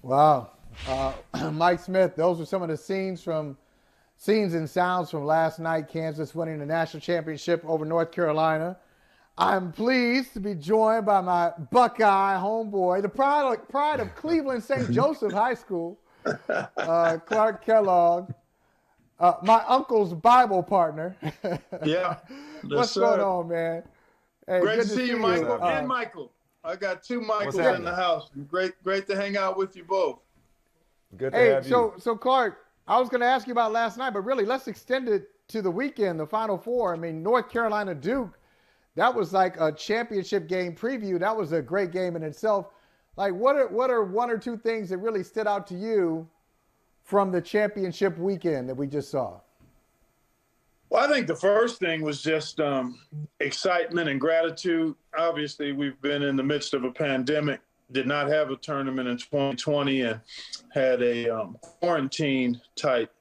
Wow. Mike Smith, those were some of the scenes and sounds from last night, Kansas winning the national championship over North Carolina. I'm pleased to be joined by my Buckeye homeboy, the pride of Cleveland St. Joseph High School, Clark Kellogg, my uncle's Bible partner. Yeah. What's going on, man? Hey, Great good to see you, Michael. And Michael. I got two Michaels in the house. Great to hang out with you both. Good to have you. So Clark, I was going to ask you about last night, but really let's extend it to the weekend, the Final Four. I mean, North Carolina Duke, that was like a championship game preview. That was a great game in itself. Like, what are one or two things that really stood out to you from the championship weekend that we just saw? Well, I think the first thing was just excitement and gratitude. Obviously, we've been in the midst of a pandemic, did not have a tournament in 2020, and had a quarantine-type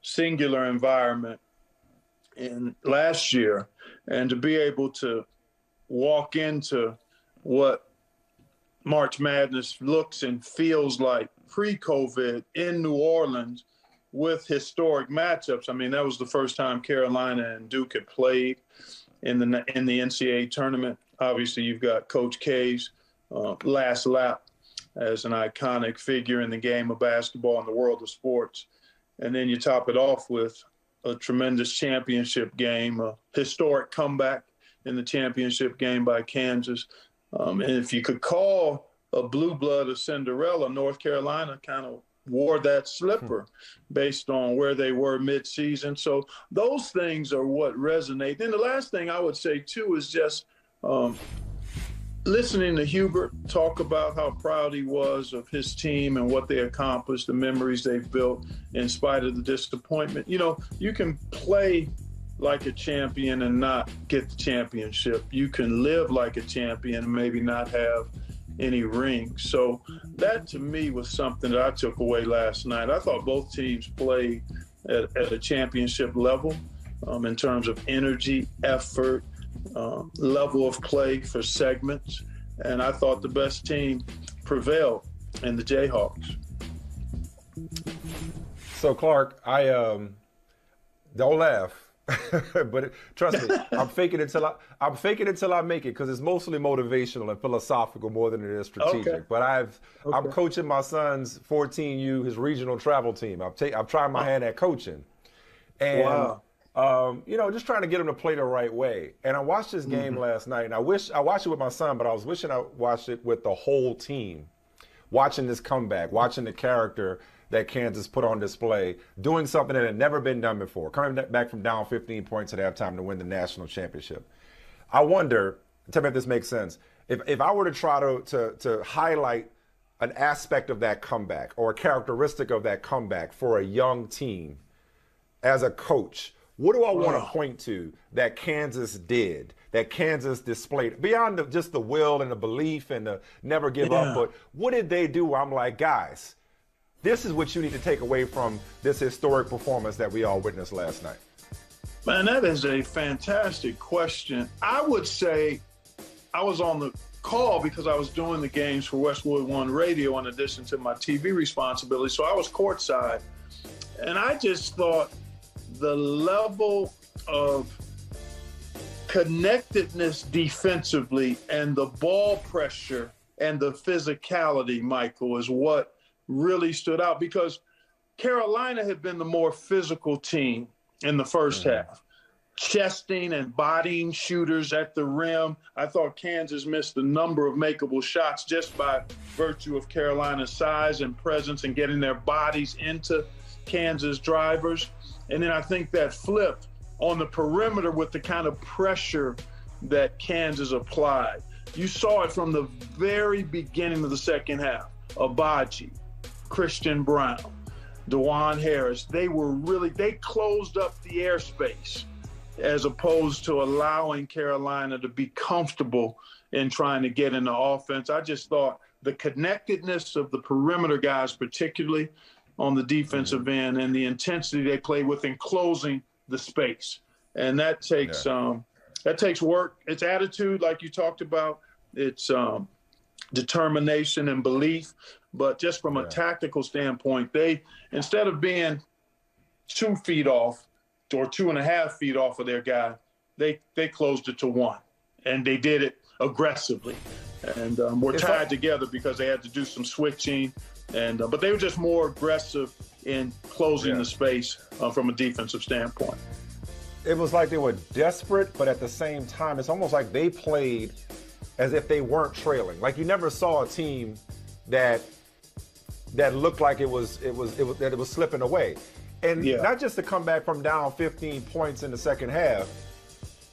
singular environment in last year. And to be able to walk into what March Madness looks and feels like pre-COVID in New Orleans with historic matchups. I mean, that was the first time Carolina and Duke had played in the NCAA tournament. Obviously, you've got Coach K's last lap as an iconic figure in the game of basketball and the world of sports. And then you top it off with a tremendous championship game, a historic comeback in the championship game by Kansas. And if you could call a blue blood a Cinderella, North Carolina kind of wore that slipper based on where they were mid-season. So those things are what resonate. Then the last thing I would say, too, is just listening to Hubert talk about how proud he was of his team and what they accomplished, the memories they've built in spite of the disappointment. You know, you can play like a champion and not get the championship. You can live like a champion and maybe not have any rings. So that to me was something that I took away last night. I thought both teams played at a championship level in terms of energy, effort, level of play for segments. And I thought the best team prevailed in the Jayhawks. So Clark, don't laugh. But trust me, I'm faking it till I make it, because it's mostly motivational and philosophical more than it is strategic. Okay. But I'm coaching my son's 14U, his regional travel team. I've tried my hand at coaching, and wow. just trying to get him to play the right way. And I watched this game last night, and I watched it with my son, but I was wishing I watched it with the whole team, watching this comeback, watching the character that Kansas put on display, doing something that had never been done before, coming back from down 15 points at halftime to win the national championship. I wonder, tell me if this makes sense, if I were to try to highlight an aspect of that comeback or a characteristic of that comeback for a young team as a coach, what do I want to point to that Kansas did, that Kansas displayed, beyond just the will and the belief and the never give up, but what did they do where I'm like, guys, this is what you need to take away from this historic performance that we all witnessed last night? Man, that is a fantastic question. I would say I was on the call because I was doing the games for Westwood One Radio in addition to my TV responsibility. So I was courtside. And I just thought the level of connectedness defensively and the ball pressure and the physicality, Michael, is what really stood out, because Carolina had been the more physical team in the first half, chesting and bodying shooters at the rim. I thought Kansas missed a number of makeable shots just by virtue of Carolina's size and presence and getting their bodies into Kansas drivers. And then I think that flipped on the perimeter with the kind of pressure that Kansas applied. You saw it from the very beginning of the second half. Abaji, Christian Brown, DeJuan Harris, they closed up the airspace as opposed to allowing Carolina to be comfortable in trying to get into offense. I just thought the connectedness of the perimeter guys, particularly on the defensive end, and the intensity they play with in closing the space. And that takes work. It's attitude, like you talked about. It's determination and belief. But just from a tactical standpoint, they, instead of being 2 feet off or 2.5 feet off of their guy, they closed it to 1, and they did it aggressively. And were tied together because they had to do some switching, and but they were just more aggressive in closing the space from a defensive standpoint. It was like they were desperate, but at the same time, it's almost like they played as if they weren't trailing. Like you never saw a team that looked like it was slipping away. And not just to come back from down 15 points in the second half,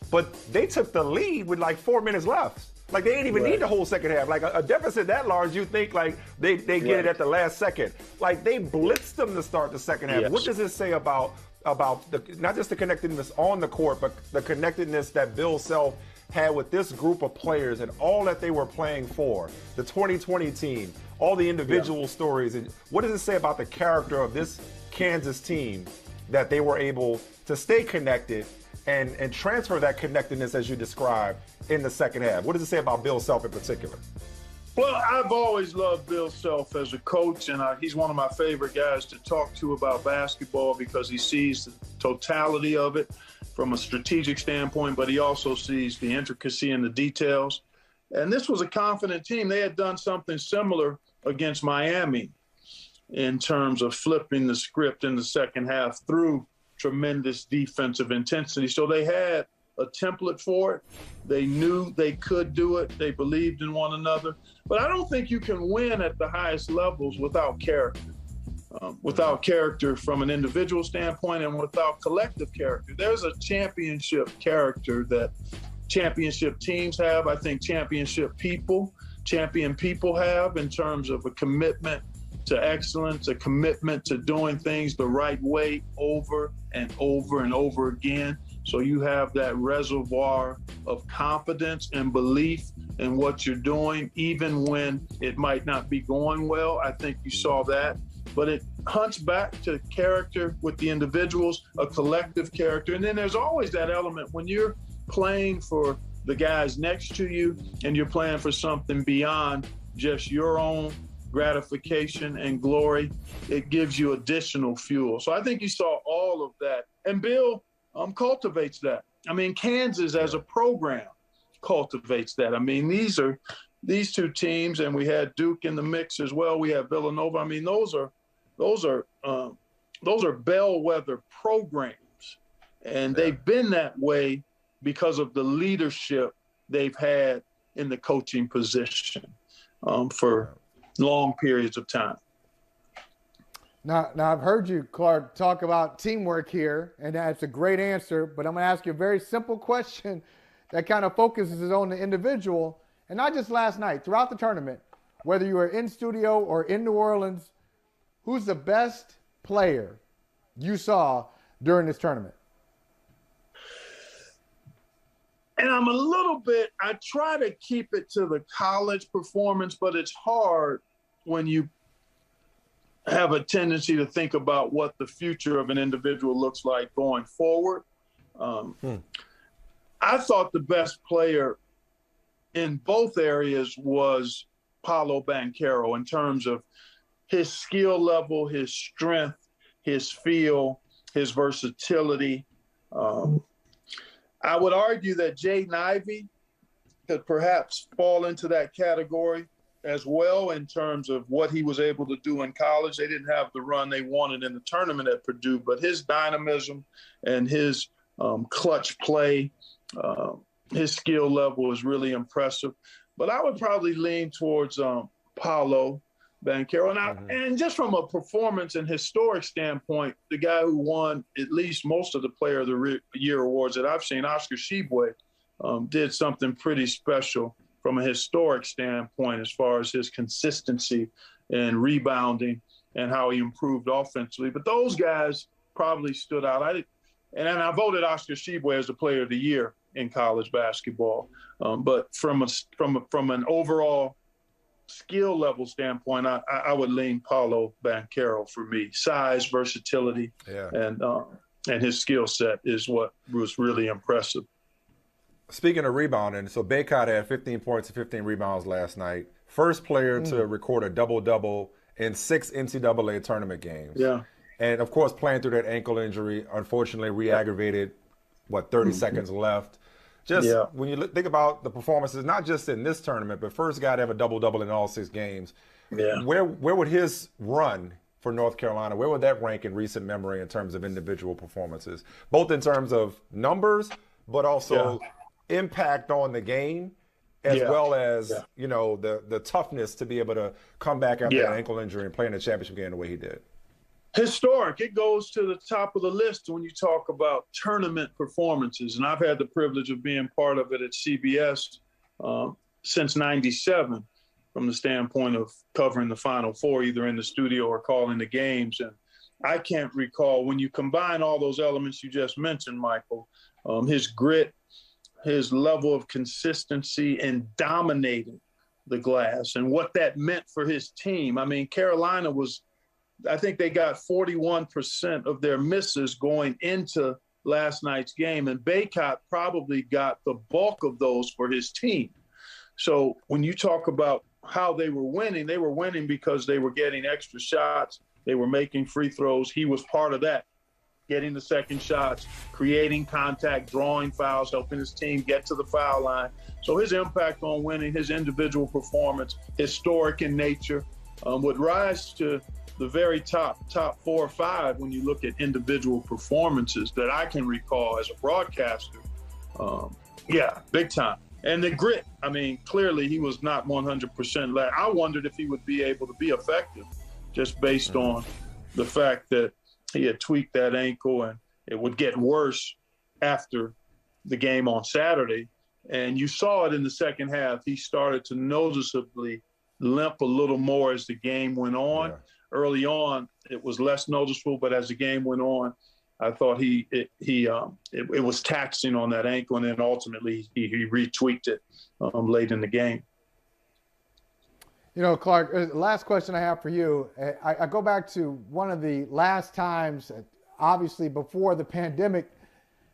but they took the lead with like 4 minutes left. Like they didn't even need the whole second half. Like a deficit that large, you think like they get it at the last second. Like they blitzed them to start the second half. What does it say about not just the connectedness on the court, but the connectedness that Bill Self had with this group of players and all that they were playing for, the 2020 team, all the individual stories, and what does it say about the character of this Kansas team that they were able to stay connected and transfer that connectedness as you described in the second half? What does it say about Bill Self in particular? Well, I've always loved Bill Self as a coach, and he's one of my favorite guys to talk to about basketball because he sees the totality of it from a strategic standpoint, but he also sees the intricacy and the details. And this was a confident team. They had done something similar against Miami in terms of flipping the script in the second half through tremendous defensive intensity. So they had a template for it. They knew they could do it. They believed in one another. But I don't think you can win at the highest levels without character. Without character from an individual standpoint and without collective character. There's a championship character that championship teams have. I think champion people have in terms of a commitment to excellence, a commitment to doing things the right way over and over and over again. So you have that reservoir of confidence and belief in what you're doing, even when it might not be going well. I think you saw that. But it hunts back to character with the individuals, a collective character. And then there's always that element when you're playing for the guys next to you and you're playing for something beyond just your own gratification and glory, it gives you additional fuel. So I think you saw all of that. And Bill cultivates that. I mean, Kansas as a program cultivates that. I mean, these two teams, and we had Duke in the mix as well. We have Villanova. I mean, those are bellwether programs, and they've been that way because of the leadership they've had in the coaching position for long periods of time. Now I've heard you, Clark, talk about teamwork here, and that's a great answer, but I'm going to ask you a very simple question that kind of focuses on the individual, and not just last night, throughout the tournament, whether you were in studio or in New Orleans, who's the best player you saw during this tournament? And I try to keep it to the college performance, but it's hard when you have a tendency to think about what the future of an individual looks like going forward. I thought the best player in both areas was Paolo Banchero in terms of his skill level, his strength, his feel, his versatility. I would argue that Jaden Ivey could perhaps fall into that category as well in terms of what he was able to do in college. They didn't have the run they wanted in the tournament at Purdue, but his dynamism and his clutch play, his skill level is really impressive. But I would probably lean towards Paolo Banchero. And just from a performance and historic standpoint, the guy who won at least most of the Player of the Year awards that I've seen, Oscar Tshiebwe, did something pretty special from a historic standpoint as far as his consistency and rebounding and how he improved offensively. But those guys probably stood out. And I voted Oscar Tshiebwe as the Player of the Year in college basketball. But from an overall skill level standpoint, I would lean Paolo Banchero for me. Size, versatility, and his skill set is what was really impressive. Speaking of rebounding, so Bacot had 15 points and 15 rebounds last night. first player to record a double-double in 6 NCAA tournament games. Yeah. And, of course, playing through that ankle injury, unfortunately re-aggravated, 30 seconds left. Just when you think about the performances, not just in this tournament, but first guy to have a double-double in all 6 games, where would his run for North Carolina, where would that rank in recent memory in terms of individual performances, both in terms of numbers, but also impact on the game, as well as, the toughness to be able to come back after an ankle injury and play in a championship game the way he did? Historic. It goes to the top of the list when you talk about tournament performances. And I've had the privilege of being part of it at CBS since 97 from the standpoint of covering the Final Four, either in the studio or calling the games. And I can't recall, when you combine all those elements you just mentioned, Michael, his grit, his level of consistency in dominating the glass and what that meant for his team. I mean, Carolina I think they got 41% of their misses going into last night's game, and Bacot probably got the bulk of those for his team. So when you talk about how they were winning because they were getting extra shots. They were making free throws. He was part of that, getting the second shots, creating contact, drawing fouls, helping his team get to the foul line. So his impact on winning, his individual performance, historic in nature, would rise to the very top 4 or 5 when you look at individual performances that I can recall as a broadcaster. Big time. And the grit, I mean, clearly he was not 100%. I wondered if he would be able to be effective just based on the fact that he had tweaked that ankle and it would get worse after the game on Saturday. And you saw it in the second half. He started to noticeably limp a little more as the game went on. Yeah. Early on, it was less noticeable, but as the game went on, I thought it was taxing on that ankle, and then ultimately he retweaked it late in the game. Clark, last question I have for you. I go back to one of the last times, obviously before the pandemic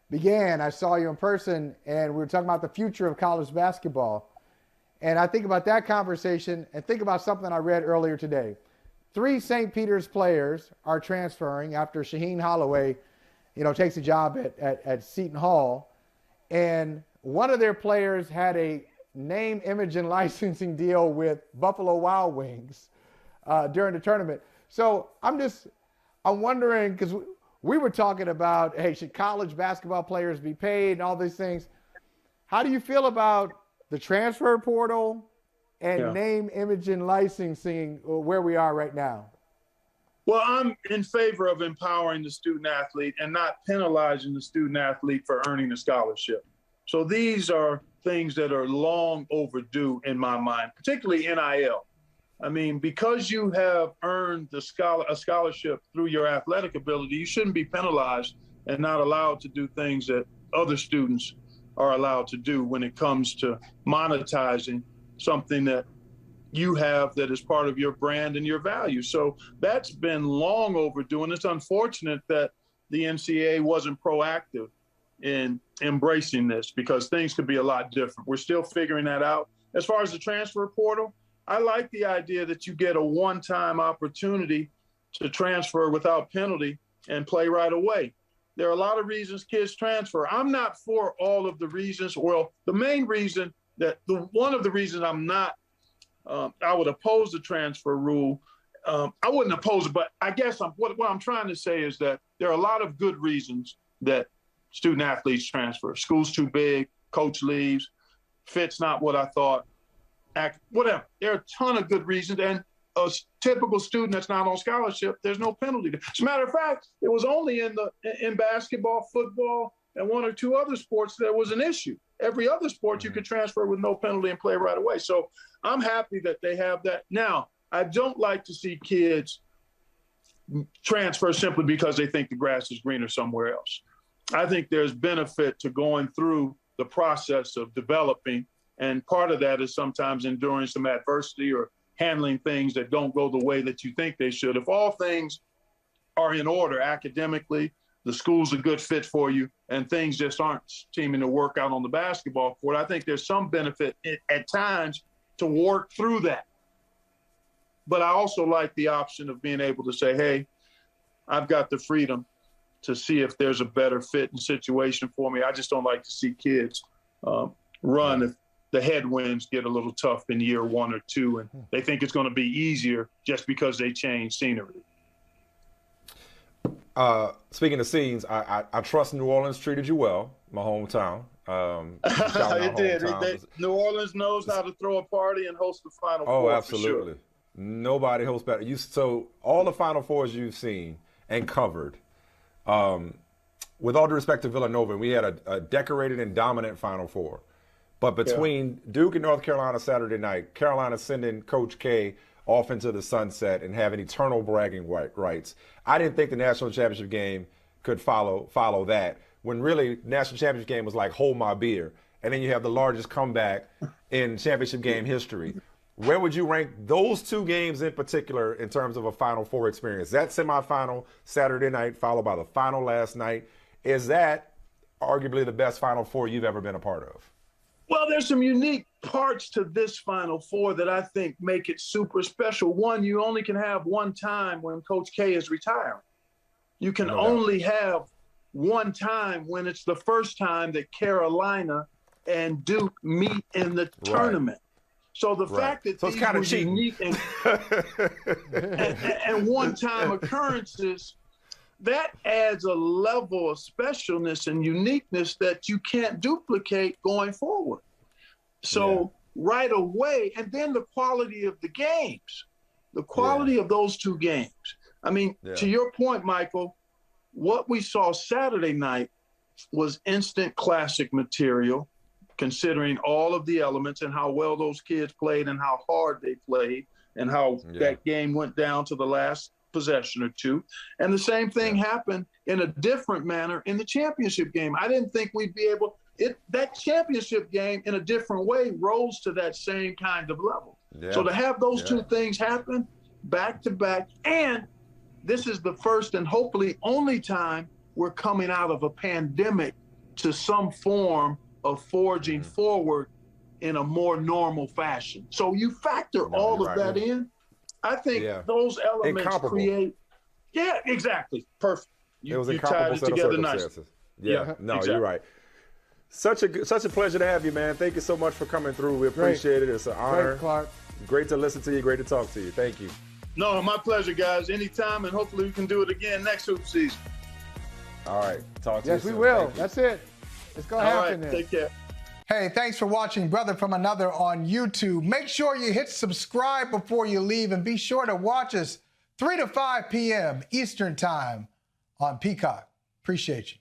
began, I saw you in person, and we were talking about the future of college basketball. And I think about that conversation and think about something I read earlier today. 3 St. Peter's players are transferring after Shaheen Holloway, takes a job at Seton Hall. And one of their players had a name, image, and licensing deal with Buffalo Wild Wings during the tournament. So I'm wondering, because we were talking about, hey, should college basketball players be paid and all these things? How do you feel about the transfer portal and name, image, and licensing where we are right now? Well, I'm in favor of empowering the student athlete and not penalizing the student athlete for earning a scholarship. So these are things that are long overdue in my mind, particularly NIL. I mean, because you have earned a scholarship through your athletic ability, you shouldn't be penalized and not allowed to do things that other students are allowed to do when it comes to monetizing something that you have that is part of your brand and your value. So that's been long overdue. And it's unfortunate that the NCAA wasn't proactive in embracing this, because things could be a lot different. We're still figuring that out. As far as the transfer portal, I like the idea that you get a one-time opportunity to transfer without penalty and play right away. There are a lot of reasons kids transfer. I'm not for all of the reasons. Well, the main reason one of the reasons I'm not, I would oppose the transfer rule. I wouldn't oppose it, but I guess what I'm trying to say is that there are a lot of good reasons that student athletes transfer. School's too big, coach leaves, fit's not what I thought, whatever. There are a ton of good reasons, and a typical student that's not on scholarship, there's no penalty. As a matter of fact, it was only in basketball, football, and 1 or 2 other sports there was an issue. Every other sport you could transfer with no penalty and play right away. So I'm happy that they have that. Now, I don't like to see kids transfer simply because they think the grass is greener somewhere else. I think there's benefit to going through the process of developing, and part of that is sometimes enduring some adversity or handling things that don't go the way that you think they should. If all things are in order academically, the school's a good fit for you, and things just aren't seeming to work out on the basketball court, I think there's some benefit at times to work through that But I also like the option of being able to say, hey, I've got the freedom to see if there's a better fit and situation for me. I just don't like to see kids run if the headwinds get a little tough in year 1 or 2, and they think it's going to be easier just because they change scenery. Speaking of scenes, I trust New Orleans treated you well, my hometown. It did. New Orleans knows how to throw a party and host the Final Four. Oh, absolutely. For sure. Nobody hosts better. So all the Final Fours you've seen and covered, with all due respect to Villanova, we had a decorated and dominant Final Four. But between Duke and North Carolina Saturday night, Carolina sending Coach K off into the sunset and having eternal bragging rights, I didn't think the national championship game could follow that. When really, national championship game was like, hold my beer. And then you have the largest comeback in championship game history. Where would you rank those two games in particular in terms of a Final Four experience? That semifinal Saturday night followed by the final last night. Is that arguably the best Final Four you've ever been a part of? Well, there's some unique parts to this Final Four that I think make it super special. One, you only can have one time when Coach K is retiring. You can only have one time when it's the first time that Carolina and Duke meet in the tournament. So the fact that these were unique and one-time occurrences, that adds a level of specialness and uniqueness that you can't duplicate going forward. So right away, and then the quality of the games, the quality of those two games. I mean, to your point, Michael, what we saw Saturday night was instant classic material, considering all of the elements and how well those kids played and how hard they played and how that game went down to the last possession or two. And the same thing happened in a different manner in the championship game. I didn't think we'd be able – that championship game in a different way rose to that same kind of level. Yeah. So to have those two things happen back to back, and this is the first and hopefully only time we're coming out of a pandemic to some form of forging forward in a more normal fashion. So you factor all of that in. I think those elements create. Yeah, exactly. Perfect. It was a tied it together nicely. Yeah, exactly. You're right. Such a pleasure to have you, man. Thank you so much for coming through. We appreciate it. It's an honor. Great, Clark. Great to listen to you. Great to talk to you. Thank you. No, my pleasure, guys. Anytime, and hopefully we can do it again next hoop season. All right. Talk to you soon. Yes, we will. That's it. It's going to happen then. Take care. Hey, thanks for watching Brother from Another on YouTube. Make sure you hit subscribe before you leave, and be sure to watch us 3 to 5 p.m. Eastern Time on Peacock. Appreciate you.